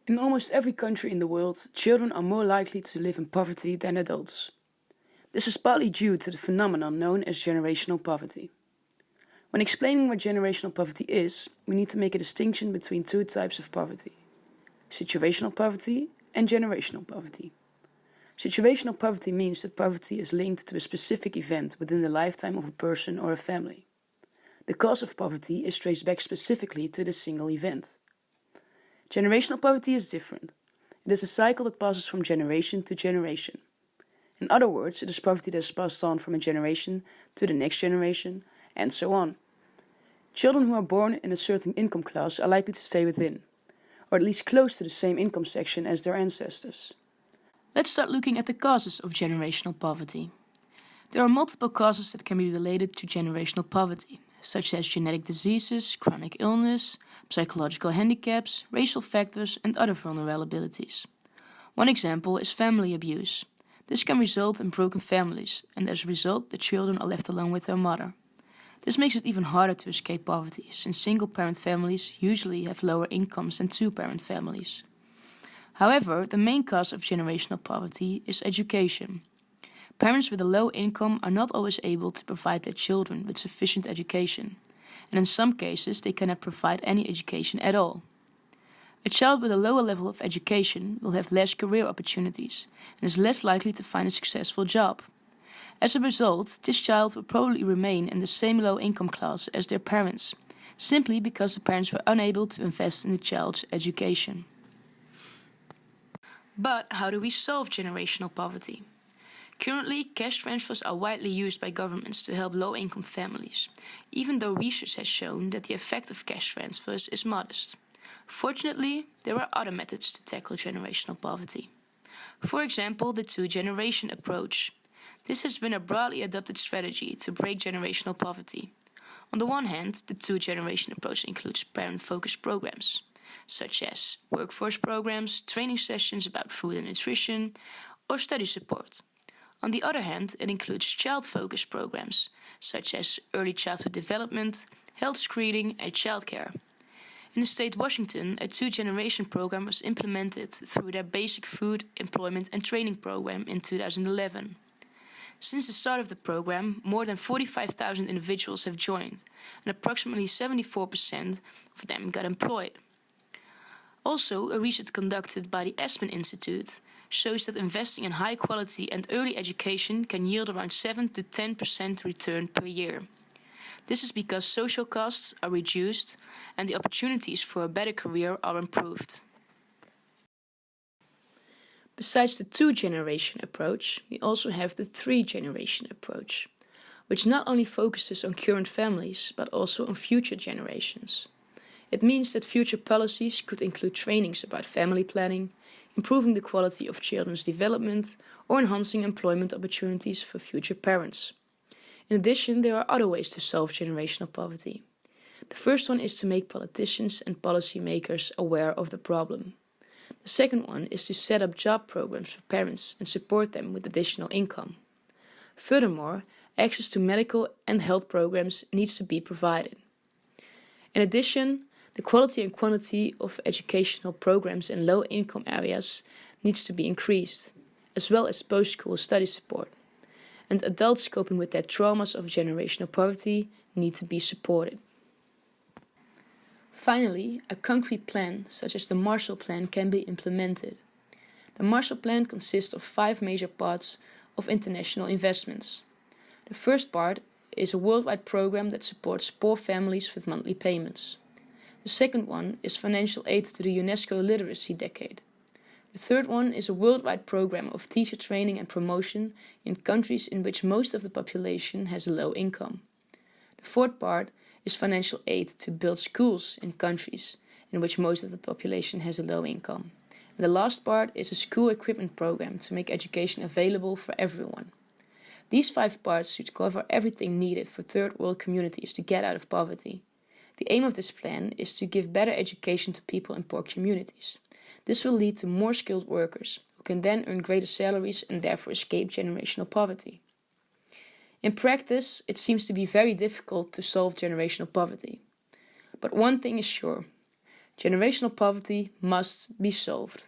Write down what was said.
In almost every country in the world, children are more likely to live in poverty than adults. This is partly due to the phenomenon known as generational poverty. When explaining what generational poverty is, we need to make a distinction between two types of poverty: situational poverty and generational poverty. Situational poverty means that poverty is linked to a specific event within the lifetime of a person or a family. The cause of poverty is traced back specifically to this single event. Generational poverty is different. It is a cycle that passes from generation to generation. In other words, it is poverty that is passed on from a generation to the next generation, and so on. Children who are born in a certain income class are likely to stay within, or at least close to the same income section as their ancestors. Let's start looking at the causes of generational poverty. There are multiple causes that can be related to generational poverty, such as genetic diseases, chronic illness, psychological handicaps, racial factors, and other vulnerabilities. One example is family abuse. This can result in broken families, and as a result, the children are left alone with their mother. This makes it even harder to escape poverty, since single-parent families usually have lower incomes than two-parent families. However, the main cause of generational poverty is education. Parents with a low income are not always able to provide their children with sufficient education, and in some cases they cannot provide any education at all. A child with a lower level of education will have less career opportunities and is less likely to find a successful job. As a result, this child will probably remain in the same low income class as their parents, simply because the parents were unable to invest in the child's education. But how do we solve generational poverty? Currently, cash transfers are widely used by governments to help low-income families, even though research has shown that the effect of cash transfers is modest. Fortunately, there are other methods to tackle generational poverty. For example, the two-generation approach. This has been a broadly adopted strategy to break generational poverty. On the one hand, the two-generation approach includes parent-focused programs, such as workforce programs, training sessions about food and nutrition, or study support. On the other hand, it includes child-focused programs, such as early childhood development, health screening, and childcare. In the state Washington, a two-generation program was implemented through their Basic Food, Employment and Training program in 2011. Since the start of the program, more than 45,000 individuals have joined, and approximately 74% of them got employed. Also, a research conducted by the Aspen Institute shows that investing in high quality and early education can yield around 7 to 10% return per year. This is because social costs are reduced and the opportunities for a better career are improved. Besides the two-generation approach, we also have the three-generation approach, which not only focuses on current families, but also on future generations. It means that future policies could include trainings about family planning, improving the quality of children's development, or enhancing employment opportunities for future parents. In addition, there are other ways to solve generational poverty. The first one is to make politicians and policymakers aware of the problem. The second one is to set up job programs for parents and support them with additional income. Furthermore, access to medical and health programs needs to be provided. In addition, the quality and quantity of educational programs in low-income areas needs to be increased, as well as post-school study support. And adults coping with their traumas of generational poverty need to be supported. Finally, a concrete plan, such as the Marshall Plan, can be implemented. The Marshall Plan consists of 5 major parts of international investments. The first part is a worldwide program that supports poor families with monthly payments. The second one is financial aid to the UNESCO Literacy Decade. The third one is a worldwide program of teacher training and promotion in countries in which most of the population has a low income. The fourth part is financial aid to build schools in countries in which most of the population has a low income. And the last part is a school equipment program to make education available for everyone. These 5 parts should cover everything needed for third world communities to get out of poverty. The aim of this plan is to give better education to people in poor communities. This will lead to more skilled workers, who can then earn greater salaries and therefore escape generational poverty. In practice, it seems to be very difficult to solve generational poverty. But one thing is sure: Generational poverty must be solved.